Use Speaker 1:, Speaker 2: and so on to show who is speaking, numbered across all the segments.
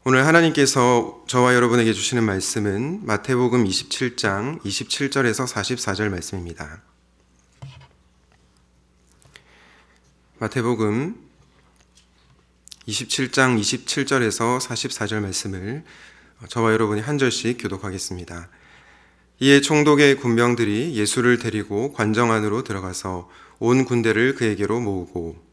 Speaker 1: 오늘 하나님께서 저와 여러분에게 주시는 말씀은 마태복음 27장 27절에서 44절 말씀입니다. 마태복음 27장 27절에서 44절 말씀을 저와 여러분이 한 절씩 교독하겠습니다. 이에 총독의 군병들이 예수를 데리고 관정 안으로 들어가서 온 군대를 그에게로 모으고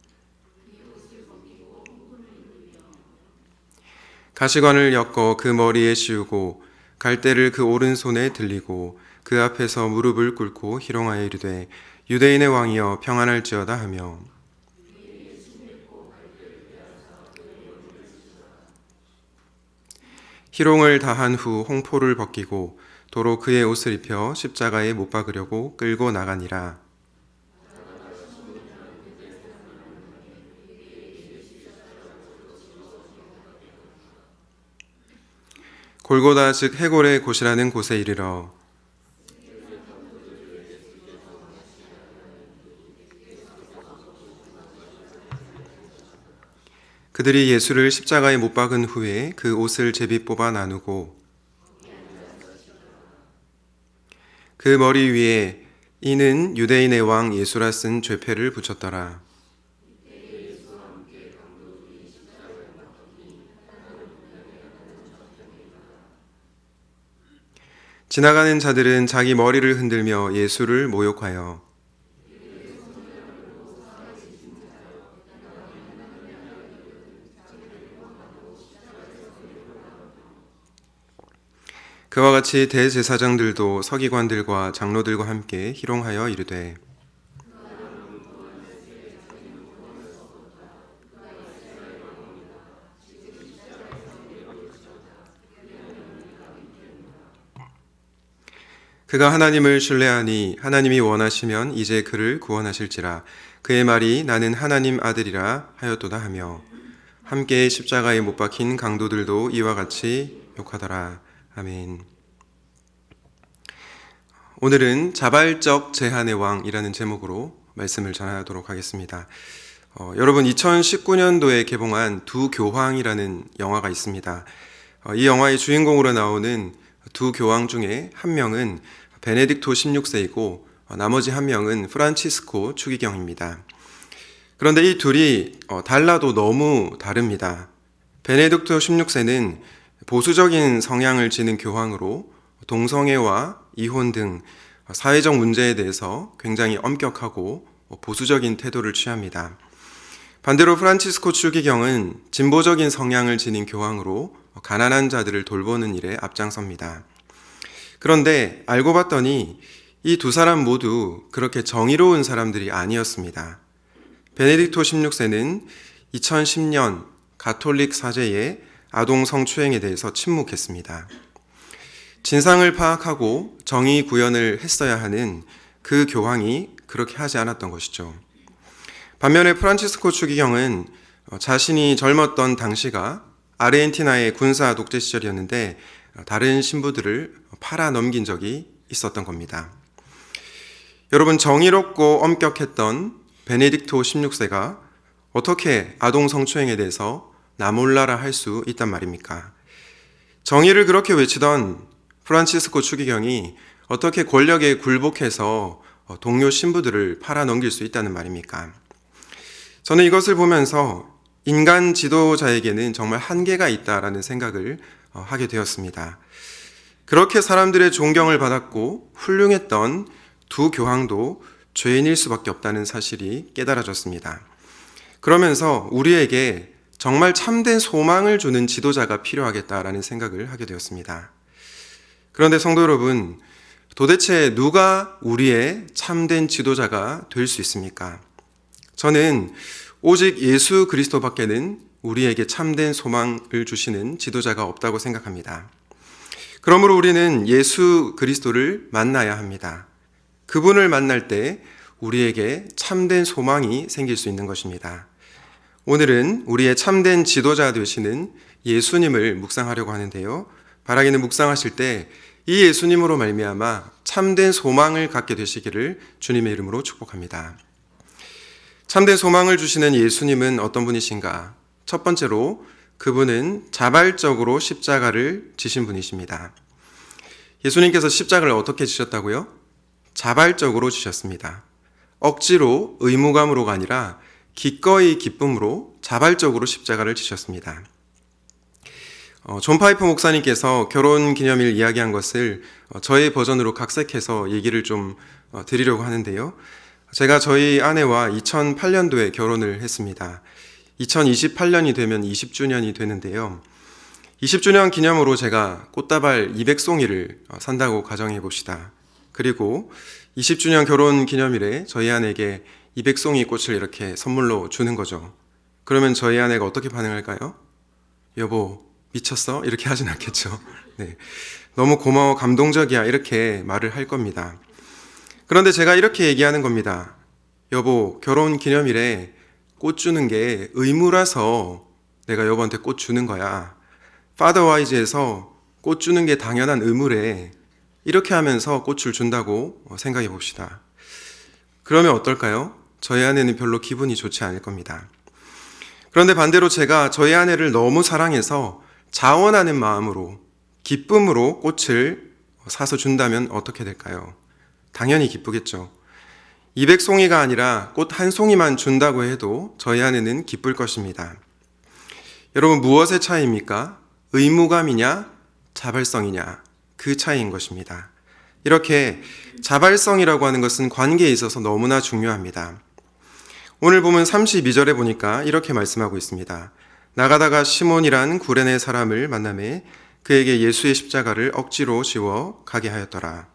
Speaker 1: 가시관을 엮어 그 머리에 씌우고 갈대를 그 오른손에 들리고 그 앞에서 무릎을 꿇고 희롱하여 이르되 유대인의 왕이여 평안할지어다 하며 희롱을 다한 후 홍포를 벗기고 도로 그의 옷을 입혀 십자가에 못 박으려고 끌고 나가니라. 골고다 즉 해골의 곳이라는 곳에 이르러 그들이 예수를 십자가에 못 박은 후에 그 옷을 제비 뽑아 나누고 그 머리 위에 이는 유대인의 왕 예수라 쓴 죄패를 붙였더라. 지나가는 자들은 자기 머리를 흔들며 예수를 모욕하여 그와 같이 대제사장들도 서기관들과 장로들과 함께 희롱하여 이르되 그가 하나님을 신뢰하니 하나님이 원하시면 이제 그를 구원하실지라. 그의 말이 나는 하나님 아들이라 하였도다 하며 함께 십자가에 못 박힌 강도들도 이와 같이 욕하더라. 아멘. 오늘은 자발적 제한의 왕이라는 제목으로 말씀을 전하도록 하겠습니다. 여러분 2019년도에 개봉한 두 교황이라는 영화가 있습니다. 이 영화의 주인공으로 나오는 두 교황 중에 한 명은 베네딕토 16세이고 나머지 한 명은 프란치스코 추기경입니다. 그런데 이 둘이 달라도 너무 다릅니다. 베네딕토 16세는 보수적인 성향을 지닌 교황으로 동성애와 이혼 등 사회적 문제에 대해서 굉장히 엄격하고 보수적인 태도를 취합니다. 반대로 프란치스코 추기경은 진보적인 성향을 지닌 교황으로 가난한 자들을 돌보는 일에 앞장섭니다. 그런데 알고 봤더니 이 두 사람 모두 그렇게 정의로운 사람들이 아니었습니다. 베네딕토 16세는 2010년 가톨릭 사제의 아동 성추행에 대해서 침묵했습니다. 진상을 파악하고 정의 구현을 했어야 하는 그 교황이 그렇게 하지 않았던 것이죠. 반면에 프란치스코 추기경은 자신이 젊었던 당시가 아르헨티나의 군사 독재 시절이었는데 다른 신부들을 팔아 넘긴 적이 있었던 겁니다. 여러분, 정의롭고 엄격했던 베네딕토 16세가 어떻게 아동 성추행에 대해서 나 몰라라 할 수 있단 말입니까? 정의를 그렇게 외치던 프란치스코 추기경이 어떻게 권력에 굴복해서 동료 신부들을 팔아 넘길 수 있다는 말입니까? 저는 이것을 보면서 인간 지도자에게는 정말 한계가 있다라는 생각을 하게 되었습니다. 그렇게 사람들의 존경을 받았고 훌륭했던 두 교황도 죄인일 수밖에 없다는 사실이 깨달아졌습니다. 그러면서 우리에게 정말 참된 소망을 주는 지도자가 필요하겠다라는 생각을 하게 되었습니다. 그런데 성도 여러분, 도대체 누가 우리의 참된 지도자가 될 수 있습니까? 저는 오직 예수 그리스도밖에는 우리에게 참된 소망을 주시는 지도자가 없다고 생각합니다. 그러므로 우리는 예수 그리스도를 만나야 합니다. 그분을 만날 때 우리에게 참된 소망이 생길 수 있는 것입니다. 오늘은 우리의 참된 지도자 되시는 예수님을 묵상하려고 하는데요. 바라기는 묵상하실 때 이 예수님으로 말미암아 참된 소망을 갖게 되시기를 주님의 이름으로 축복합니다. 참된 소망을 주시는 예수님은 어떤 분이신가? 첫 번째로 그분은 자발적으로 십자가를 지신 분이십니다. 예수님께서 십자가를 어떻게 지셨다고요? 자발적으로 지셨습니다. 억지로 의무감으로가 아니라 기꺼이 기쁨으로 자발적으로 십자가를 지셨습니다. 존 파이퍼 목사님께서 결혼 기념일 이야기한 것을 저의 버전으로 각색해서 얘기를 좀 드리려고 하는데요. 제가 저희 아내와 2008년도에 결혼을 했습니다. 2028년이 되면 20주년이 되는데요. 20주년 기념으로 제가 꽃다발 200송이를 산다고 가정해 봅시다. 그리고 20주년 결혼 기념일에 저희 아내에게 200송이 꽃을 이렇게 선물로 주는 거죠. 그러면 저희 아내가 어떻게 반응할까요? 여보, 미쳤어? 이렇게 하진 않겠죠. 네. 너무 고마워, 감동적이야. 이렇게 말을 할 겁니다. 그런데 제가 이렇게 얘기하는 겁니다. 여보, 결혼 기념일에 꽃 주는 게 의무라서 내가 여보한테 꽃 주는 거야. 파더와이즈에서 꽃 주는 게 당연한 의무래. 이렇게 하면서 꽃을 준다고 생각해 봅시다. 그러면 어떨까요? 저희 아내는 별로 기분이 좋지 않을 겁니다. 그런데 반대로 제가 저희 아내를 너무 사랑해서 자원하는 마음으로 기쁨으로 꽃을 사서 준다면 어떻게 될까요? 당연히 기쁘겠죠. 200송이가 아니라 꽃 한 송이만 준다고 해도 저희 아내는 기쁠 것입니다. 여러분, 무엇의 차이입니까? 의무감이냐 자발성이냐, 그 차이인 것입니다. 이렇게 자발성이라고 하는 것은 관계에 있어서 너무나 중요합니다. 오늘 보면 32절에 보니까 이렇게 말씀하고 있습니다. 나가다가 시몬이란 구레네 사람을 만나매 그에게 예수의 십자가를 억지로 지워 가게 하였더라.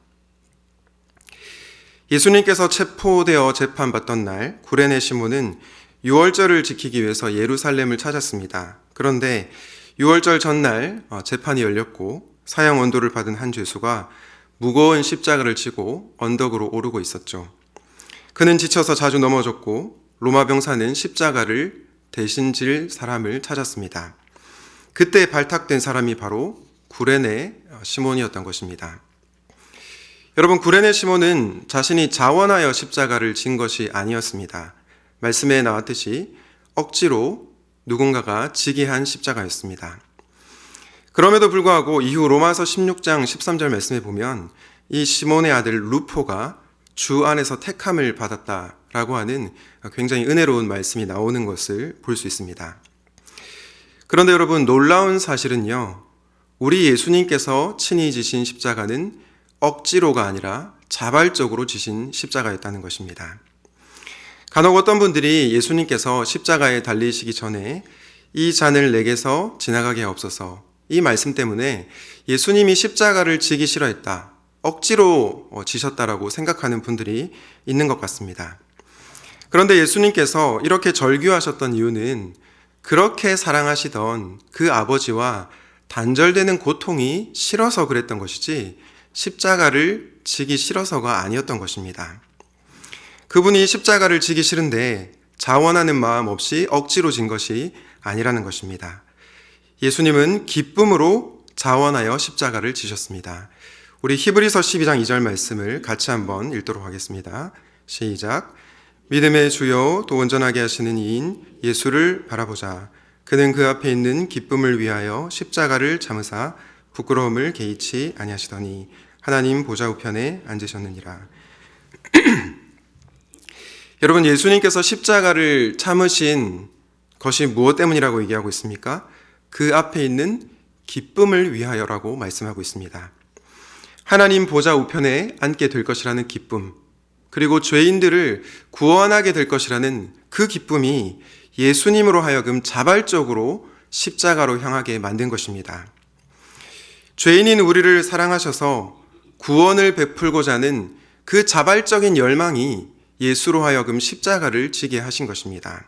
Speaker 1: 예수님께서 체포되어 재판받던 날 구레네 시몬은 유월절을 지키기 위해서 예루살렘을 찾았습니다. 그런데 유월절 전날 재판이 열렸고 사형 언도를 받은 한 죄수가 무거운 십자가를 지고 언덕으로 오르고 있었죠. 그는 지쳐서 자주 넘어졌고 로마 병사는 십자가를 대신 질 사람을 찾았습니다. 그때 발탁된 사람이 바로 구레네 시몬이었던 것입니다. 여러분, 구레네 시몬은 자신이 자원하여 십자가를 진 것이 아니었습니다. 말씀에 나왔듯이 억지로 누군가가 지게 한 십자가였습니다. 그럼에도 불구하고 이후 로마서 16장 13절 말씀에 보면 이 시몬의 아들 루포가 주 안에서 택함을 받았다라고 하는 굉장히 은혜로운 말씀이 나오는 것을 볼 수 있습니다. 그런데 여러분, 놀라운 사실은요, 우리 예수님께서 친히 지신 십자가는 억지로가 아니라 자발적으로 지신 십자가였다는 것입니다. 간혹 어떤 분들이 예수님께서 십자가에 달리시기 전에 이 잔을 내게서 지나가게 하옵소서, 이 말씀 때문에 예수님이 십자가를 지기 싫어했다, 억지로 지셨다라고 생각하는 분들이 있는 것 같습니다. 그런데 예수님께서 이렇게 절규하셨던 이유는 그렇게 사랑하시던 그 아버지와 단절되는 고통이 싫어서 그랬던 것이지 십자가를 지기 싫어서가 아니었던 것입니다. 그분이 십자가를 지기 싫은데 자원하는 마음 없이 억지로 진 것이 아니라는 것입니다. 예수님은 기쁨으로 자원하여 십자가를 지셨습니다. 우리 히브리서 12장 2절 말씀을 같이 한번 읽도록 하겠습니다. 시작. 믿음의 주요 또 온전하게 하시는 이인 예수를 바라보자. 그는 그 앞에 있는 기쁨을 위하여 십자가를 참으사 부끄러움을 개의치 아니하시더니 하나님 보좌 우편에 앉으셨느니라. 여러분, 예수님께서 십자가를 참으신 것이 무엇 때문이라고 얘기하고 있습니까? 그 앞에 있는 기쁨을 위하여라고 말씀하고 있습니다. 하나님 보좌 우편에 앉게 될 것이라는 기쁨, 그리고 죄인들을 구원하게 될 것이라는 그 기쁨이 예수님으로 하여금 자발적으로 십자가로 향하게 만든 것입니다. 죄인인 우리를 사랑하셔서 구원을 베풀고자 하는 그 자발적인 열망이 예수로 하여금 십자가를 지게 하신 것입니다.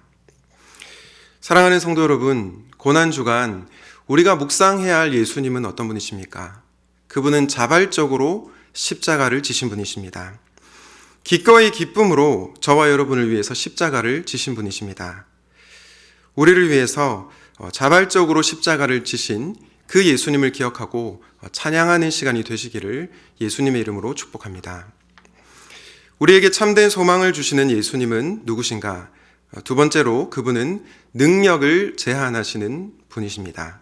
Speaker 1: 사랑하는 성도 여러분, 고난주간 우리가 묵상해야 할 예수님은 어떤 분이십니까? 그분은 자발적으로 십자가를 지신 분이십니다. 기꺼이 기쁨으로 저와 여러분을 위해서 십자가를 지신 분이십니다. 우리를 위해서 자발적으로 십자가를 지신 그 예수님을 기억하고 찬양하는 시간이 되시기를 예수님의 이름으로 축복합니다. 우리에게 참된 소망을 주시는 예수님은 누구신가? 두 번째로, 그분은 능력을 제한하시는 분이십니다.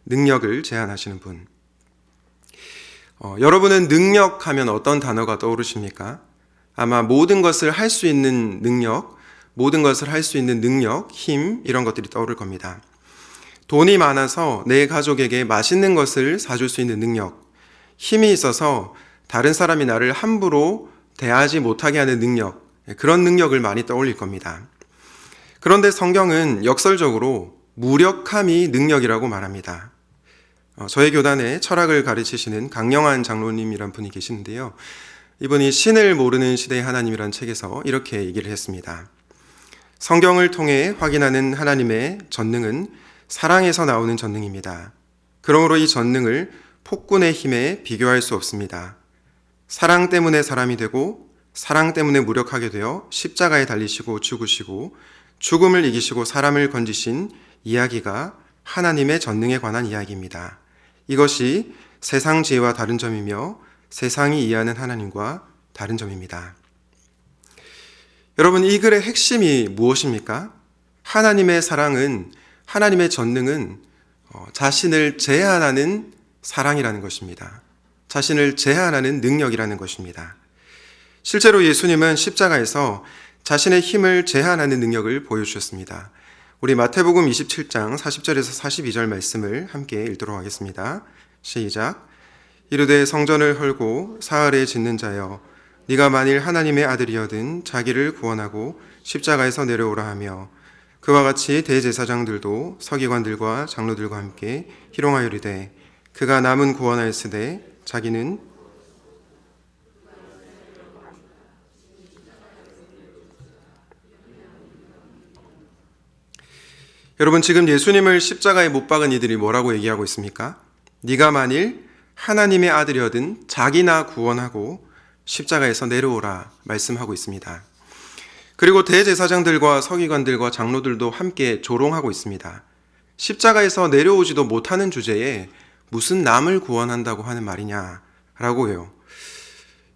Speaker 1: 능력을 제한하시는 분. 여러분은 능력하면 어떤 단어가 떠오르십니까? 아마 모든 것을 할 수 있는 능력, 모든 것을 할 수 있는 능력, 힘, 이런 것들이 떠오를 겁니다. 돈이 많아서 내 가족에게 맛있는 것을 사줄 수 있는 능력, 힘이 있어서 다른 사람이 나를 함부로 대하지 못하게 하는 능력, 그런 능력을 많이 떠올릴 겁니다. 그런데 성경은 역설적으로 무력함이 능력이라고 말합니다. 저희 교단에 철학을 가르치시는 강영환 장로님이란 분이 계시는데요. 이분이 신을 모르는 시대의 하나님이란 책에서 이렇게 얘기를 했습니다. 성경을 통해 확인하는 하나님의 전능은 사랑에서 나오는 전능입니다. 그러므로 이 전능을 폭군의 힘에 비교할 수 없습니다. 사랑 때문에 사람이 되고 사랑 때문에 무력하게 되어 십자가에 달리시고 죽으시고 죽음을 이기시고 사람을 건지신 이야기가 하나님의 전능에 관한 이야기입니다. 이것이 세상 지혜와 다른 점이며 세상이 이해하는 하나님과 다른 점입니다. 여러분, 이 글의 핵심이 무엇입니까? 하나님의 사랑은, 하나님의 전능은 자신을 제한하는 사랑이라는 것입니다. 자신을 제한하는 능력이라는 것입니다. 실제로 예수님은 십자가에서 자신의 힘을 제한하는 능력을 보여주셨습니다. 우리 마태복음 27장 40절에서 42절 말씀을 함께 읽도록 하겠습니다. 시작. 이르되 성전을 헐고 사흘에 짓는 자여, 네가 만일 하나님의 아들이여든 자기를 구원하고 십자가에서 내려오라 하며, 그와 같이 대제사장들도 서기관들과 장로들과 함께 희롱하여리되 그가 남은 구원하였으되 자기는 여러분, 지금 예수님을 십자가에 못 박은 이들이 뭐라고 얘기하고 있습니까? 네가 만일 하나님의 아들이여든 자기나 구원하고 십자가에서 내려오라 말씀하고 있습니다. 그리고 대제사장들과 서기관들과 장로들도 함께 조롱하고 있습니다. 십자가에서 내려오지도 못하는 주제에 무슨 남을 구원한다고 하는 말이냐라고요.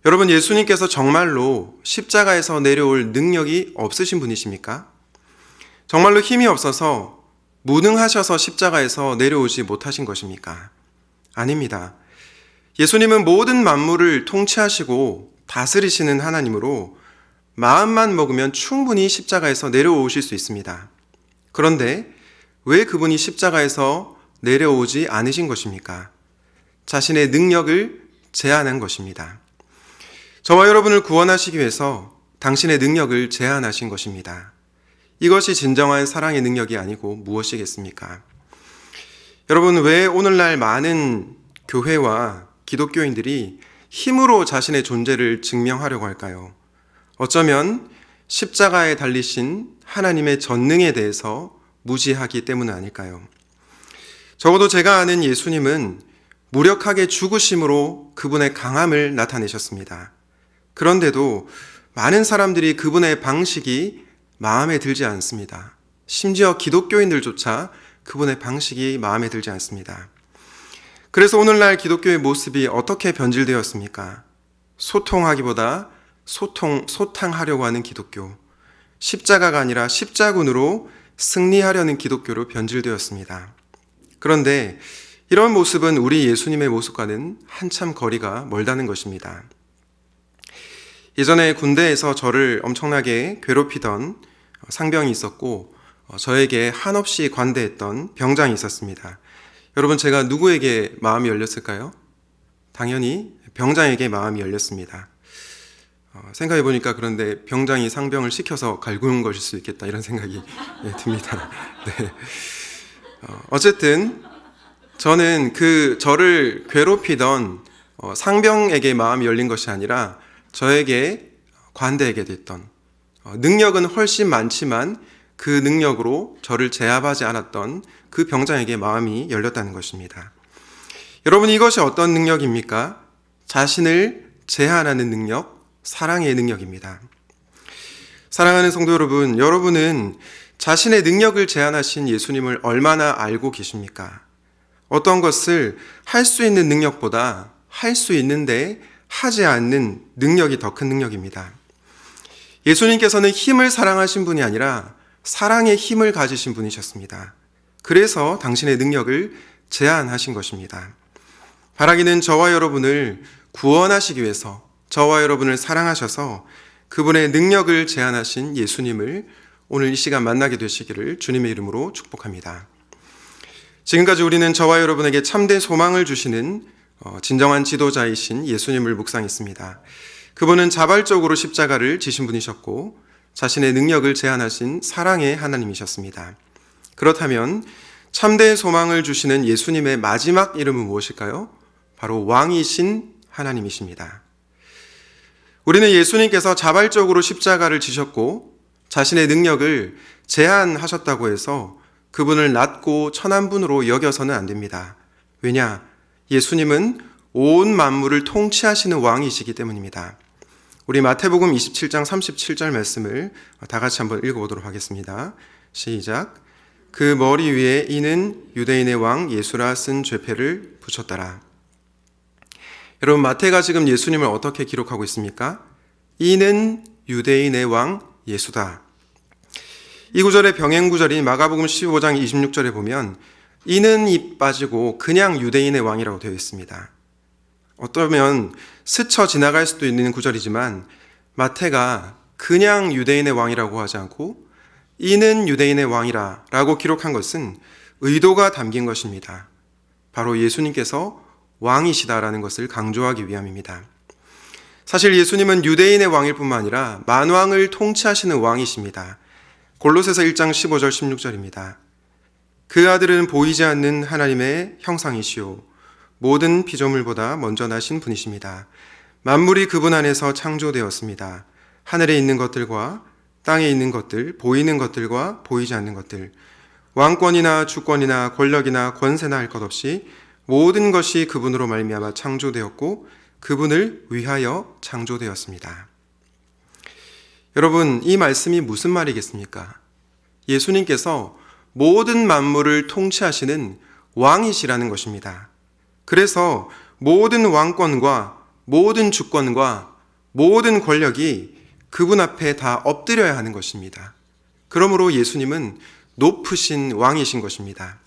Speaker 1: 여러분, 예수님께서 정말로 십자가에서 내려올 능력이 없으신 분이십니까? 정말로 힘이 없어서 무능하셔서 십자가에서 내려오지 못하신 것입니까? 아닙니다. 예수님은 모든 만물을 통치하시고 다스리시는 하나님으로 마음만 먹으면 충분히 십자가에서 내려오실 수 있습니다. 그런데 왜 그분이 십자가에서 내려오지 않으신 것입니까? 자신의 능력을 제한한 것입니다. 저와 여러분을 구원하시기 위해서 당신의 능력을 제한하신 것입니다. 이것이 진정한 사랑의 능력이 아니고 무엇이겠습니까? 여러분, 왜 오늘날 많은 교회와 기독교인들이 힘으로 자신의 존재를 증명하려고 할까요? 어쩌면 십자가에 달리신 하나님의 전능에 대해서 무지하기 때문 아닐까요? 적어도 제가 아는 예수님은 무력하게 죽으심으로 그분의 강함을 나타내셨습니다. 그런데도 많은 사람들이 그분의 방식이 마음에 들지 않습니다. 심지어 기독교인들조차 그분의 방식이 마음에 들지 않습니다. 그래서 오늘날 기독교의 모습이 어떻게 변질되었습니까? 소통하기보다 소탕하려고 하는 기독교, 십자가가 아니라 십자군으로 승리하려는 기독교로 변질되었습니다. 그런데 이런 모습은 우리 예수님의 모습과는 한참 거리가 멀다는 것입니다. 예전에 군대에서 저를 엄청나게 괴롭히던 상병이 있었고 저에게 한없이 관대했던 병장이 있었습니다. 여러분, 제가 누구에게 마음이 열렸을까요? 당연히 병장에게 마음이 열렸습니다. 생각해보니까 그런데 병장이 상병을 시켜서 갈구는 것일 수 있겠다 이런 생각이 듭니다. 네. 어쨌든 저는 저를 괴롭히던 상병에게 마음이 열린 것이 아니라 저에게 관대하게 됐던, 능력은 훨씬 많지만 그 능력으로 저를 제압하지 않았던 그 병장에게 마음이 열렸다는 것입니다. 여러분, 이것이 어떤 능력입니까? 자신을 제한하는 능력, 사랑의 능력입니다. 사랑하는 성도 여러분, 여러분은 자신의 능력을 제한하신 예수님을 얼마나 알고 계십니까? 어떤 것을 할 수 있는 능력보다 할 수 있는데 하지 않는 능력이 더 큰 능력입니다. 예수님께서는 힘을 사랑하신 분이 아니라 사랑의 힘을 가지신 분이셨습니다. 그래서 당신의 능력을 제한하신 것입니다. 바라기는 저와 여러분을 구원하시기 위해서, 저와 여러분을 사랑하셔서 그분의 능력을 제한하신 예수님을 오늘 이 시간 만나게 되시기를 주님의 이름으로 축복합니다. 지금까지 우리는 저와 여러분에게 참된 소망을 주시는 진정한 지도자이신 예수님을 묵상했습니다. 그분은 자발적으로 십자가를 지신 분이셨고 자신의 능력을 제한하신 사랑의 하나님이셨습니다. 그렇다면 참된 소망을 주시는 예수님의 마지막 이름은 무엇일까요? 바로 왕이신 하나님이십니다. 우리는 예수님께서 자발적으로 십자가를 지셨고 자신의 능력을 제한하셨다고 해서 그분을 낮고 천한 분으로 여겨서는 안 됩니다. 왜냐? 예수님은 온 만물을 통치하시는 왕이시기 때문입니다. 우리 마태복음 27장 37절 말씀을 다 같이 한번 읽어보도록 하겠습니다. 시작. 그 머리 위에 이는 유대인의 왕 예수라 쓴 죄패를 붙였더라. 여러분, 마태가 지금 예수님을 어떻게 기록하고 있습니까? 이는 유대인의 왕 예수다. 이 구절의 병행 구절인 마가복음 15장 26절에 보면 이는이 빠지고 그냥 유대인의 왕이라고 되어 있습니다. 어쩌면 스쳐 지나갈 수도 있는 구절이지만 마태가 그냥 유대인의 왕이라고 하지 않고 이는 유대인의 왕이라 라고 기록한 것은 의도가 담긴 것입니다. 바로 예수님께서 왕이시다라는 것을 강조하기 위함입니다. 사실 예수님은 유대인의 왕일 뿐만 아니라 만왕을 통치하시는 왕이십니다. 골로새서 1장 15절 16절입니다. 그 아들은 보이지 않는 하나님의 형상이시오 모든 피조물보다 먼저 나신 분이십니다. 만물이 그분 안에서 창조되었습니다. 하늘에 있는 것들과 땅에 있는 것들, 보이는 것들과 보이지 않는 것들, 왕권이나 주권이나 권력이나 권세나 할 것 없이 모든 것이 그분으로 말미암아 창조되었고 그분을 위하여 창조되었습니다. 여러분, 이 말씀이 무슨 말이겠습니까? 예수님께서 모든 만물을 통치하시는 왕이시라는 것입니다. 그래서 모든 왕권과 모든 주권과 모든 권력이 그분 앞에 다 엎드려야 하는 것입니다. 그러므로 예수님은 높으신 왕이신 것입니다.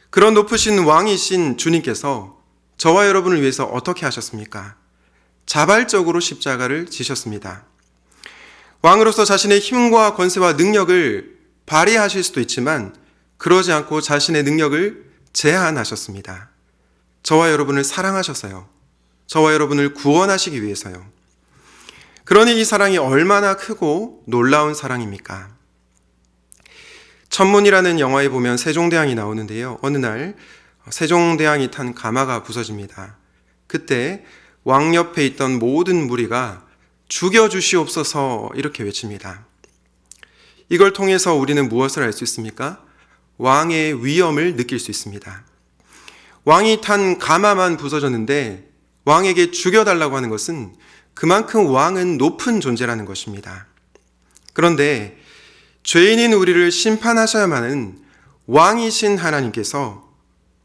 Speaker 1: 그런 높으신 왕이신 주님께서 저와 여러분을 위해서 어떻게 하셨습니까? 자발적으로 십자가를 지셨습니다. 왕으로서 자신의 힘과 권세와 능력을 발휘하실 수도 있지만 그러지 않고 자신의 능력을 제한하셨습니다. 저와 여러분을 사랑하셔서요. 저와 여러분을 구원하시기 위해서요. 그러니 이 사랑이 얼마나 크고 놀라운 사랑입니까? 천문이라는 영화에 보면 세종대왕이 나오는데요. 어느 날 세종대왕이 탄 가마가 부서집니다. 그때 왕 옆에 있던 모든 무리가 죽여주시옵소서 이렇게 외칩니다. 이걸 통해서 우리는 무엇을 알 수 있습니까? 왕의 위엄을 느낄 수 있습니다. 왕이 탄 가마만 부서졌는데 왕에게 죽여달라고 하는 것은 그만큼 왕은 높은 존재라는 것입니다. 그런데 죄인인 우리를 심판하셔야만 하는 왕이신 하나님께서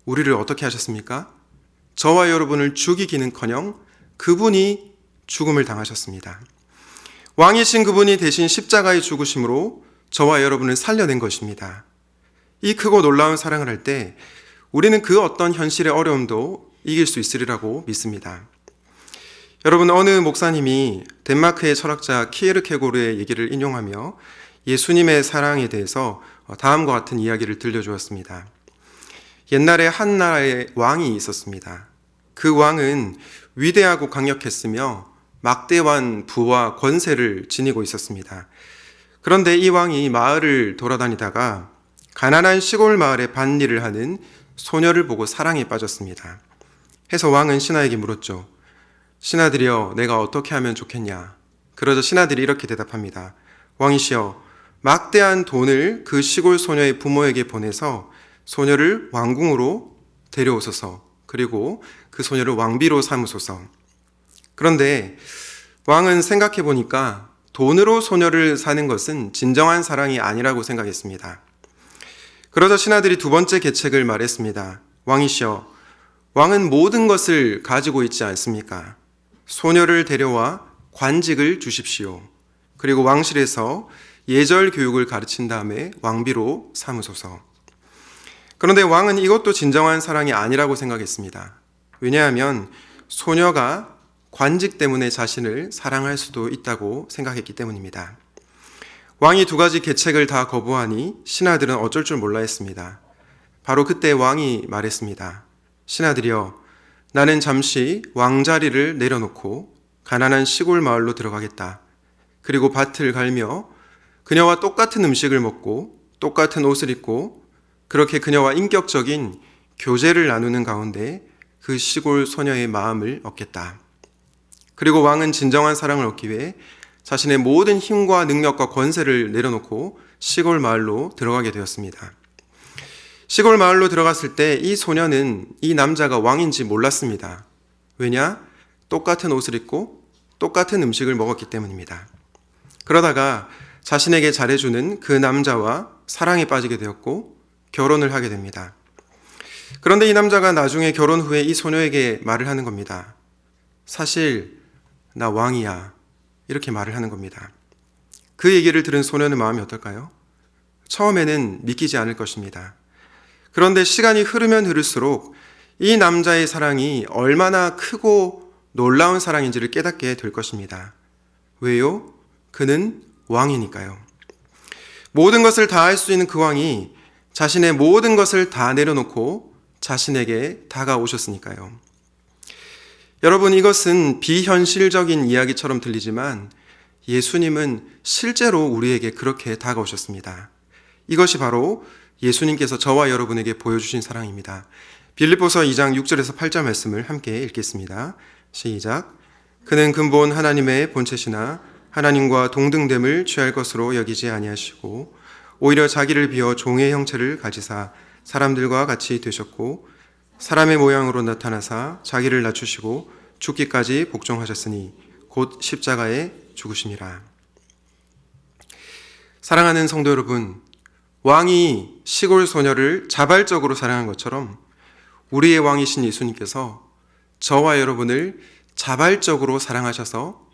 Speaker 1: 우리를 어떻게 하셨습니까? 저와 여러분을 죽이기는커녕 그분이 죽음을 당하셨습니다. 왕이신 그분이 대신 십자가의 죽으심으로 저와 여러분을 살려낸 것입니다. 이 크고 놀라운 사랑을 할 때 우리는 그 어떤 현실의 어려움도 이길 수 있으리라고 믿습니다. 여러분, 어느 목사님이 덴마크의 철학자 키에르케고르의 얘기를 인용하며 예수님의 사랑에 대해서 다음과 같은 이야기를 들려주었습니다. 옛날에 한 나라의 왕이 있었습니다. 그 왕은 위대하고 강력했으며 막대한 부와 권세를 지니고 있었습니다. 그런데 이 왕이 마을을 돌아다니다가 가난한 시골 마을에 밭일을 하는 소녀를 보고 사랑에 빠졌습니다. 해서 왕은 신하에게 물었죠. 신하들이여, 내가 어떻게 하면 좋겠냐? 그러자 신하들이 이렇게 대답합니다. 왕이시여, 막대한 돈을 그 시골 소녀의 부모에게 보내서 소녀를 왕궁으로 데려오소서. 그리고 그 소녀를 왕비로 삼으소서. 그런데 왕은 생각해 보니까 돈으로 소녀를 사는 것은 진정한 사랑이 아니라고 생각했습니다. 그러자 신하들이 두 번째 계책을 말했습니다. 왕이시여, 왕은 모든 것을 가지고 있지 않습니까? 소녀를 데려와 관직을 주십시오. 그리고 왕실에서 예절 교육을 가르친 다음에 왕비로 삼으소서. 그런데 왕은 이것도 진정한 사랑이 아니라고 생각했습니다. 왜냐하면 소녀가 관직 때문에 자신을 사랑할 수도 있다고 생각했기 때문입니다. 왕이 두 가지 계책을 다 거부하니 신하들은 어쩔 줄 몰라 했습니다. 바로 그때 왕이 말했습니다. 신하들이여, 나는 잠시 왕자리를 내려놓고 가난한 시골 마을로 들어가겠다. 그리고 밭을 갈며 그녀와 똑같은 음식을 먹고 똑같은 옷을 입고 그렇게 그녀와 인격적인 교제를 나누는 가운데 그 시골 소녀의 마음을 얻겠다. 그리고 왕은 진정한 사랑을 얻기 위해 자신의 모든 힘과 능력과 권세를 내려놓고 시골 마을로 들어가게 되었습니다. 시골 마을로 들어갔을 때 이 소녀는 이 남자가 왕인지 몰랐습니다. 왜냐? 똑같은 옷을 입고 똑같은 음식을 먹었기 때문입니다. 그러다가 자신에게 잘해주는 그 남자와 사랑에 빠지게 되었고 결혼을 하게 됩니다. 그런데 이 남자가 나중에 결혼 후에 이 소녀에게 말을 하는 겁니다. 사실 나 왕이야. 이렇게 말을 하는 겁니다. 그 얘기를 들은 소녀는 마음이 어떨까요? 처음에는 믿기지 않을 것입니다. 그런데 시간이 흐르면 흐를수록 이 남자의 사랑이 얼마나 크고 놀라운 사랑인지를 깨닫게 될 것입니다. 왜요? 그는 왕이니까요. 모든 것을 다 할 수 있는 그 왕이 자신의 모든 것을 다 내려놓고 자신에게 다가오셨으니까요. 여러분, 이것은 비현실적인 이야기처럼 들리지만 예수님은 실제로 우리에게 그렇게 다가오셨습니다. 이것이 바로 예수님께서 저와 여러분에게 보여주신 사랑입니다. 빌립보서 2장 6절에서 8절 말씀을 함께 읽겠습니다. 시작. 그는 근본 하나님의 본체시나 하나님과 동등됨을 취할 것으로 여기지 아니하시고 오히려 자기를 비워 종의 형체를 가지사 사람들과 같이 되셨고 사람의 모양으로 나타나사 자기를 낮추시고 죽기까지 복종하셨으니 곧 십자가에 죽으심이라. 사랑하는 성도 여러분, 왕이 시골 소녀를 자발적으로 사랑한 것처럼 우리의 왕이신 예수님께서 저와 여러분을 자발적으로 사랑하셔서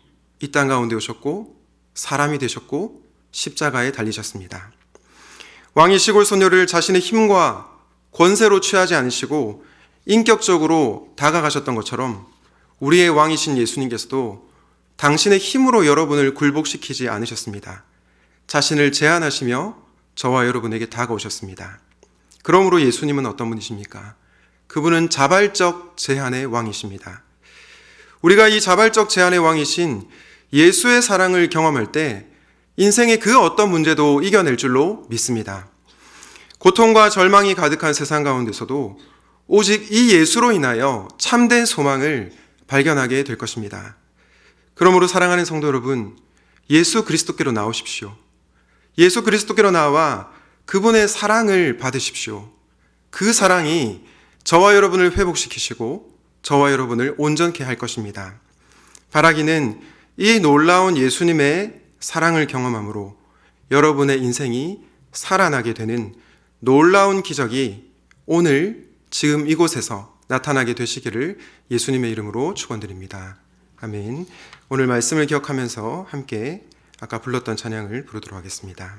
Speaker 1: 이 땅 가운데 오셨고 사람이 되셨고 십자가에 달리셨습니다. 왕이 시골 소녀를 자신의 힘과 권세로 취하지 않으시고 인격적으로 다가가셨던 것처럼 우리의 왕이신 예수님께서도 당신의 힘으로 여러분을 굴복시키지 않으셨습니다. 자신을 제한하시며 저와 여러분에게 다가오셨습니다. 그러므로 예수님은 어떤 분이십니까? 그분은 자발적 제한의 왕이십니다. 우리가 이 자발적 제한의 왕이신 예수의 사랑을 경험할 때 인생의 그 어떤 문제도 이겨낼 줄로 믿습니다. 고통과 절망이 가득한 세상 가운데서도 오직 이 예수로 인하여 참된 소망을 발견하게 될 것입니다. 그러므로 사랑하는 성도 여러분, 예수 그리스도께로 나오십시오. 예수 그리스도께로 나와 그분의 사랑을 받으십시오. 그 사랑이 저와 여러분을 회복시키시고 저와 여러분을 온전케 할 것입니다. 바라기는 이 놀라운 예수님의 사랑을 경험함으로 여러분의 인생이 살아나게 되는 놀라운 기적이 오늘 지금 이곳에서 나타나게 되시기를 예수님의 이름으로 축원드립니다. 아멘. 오늘 말씀을 기억하면서 함께 아까 불렀던 찬양을 부르도록 하겠습니다.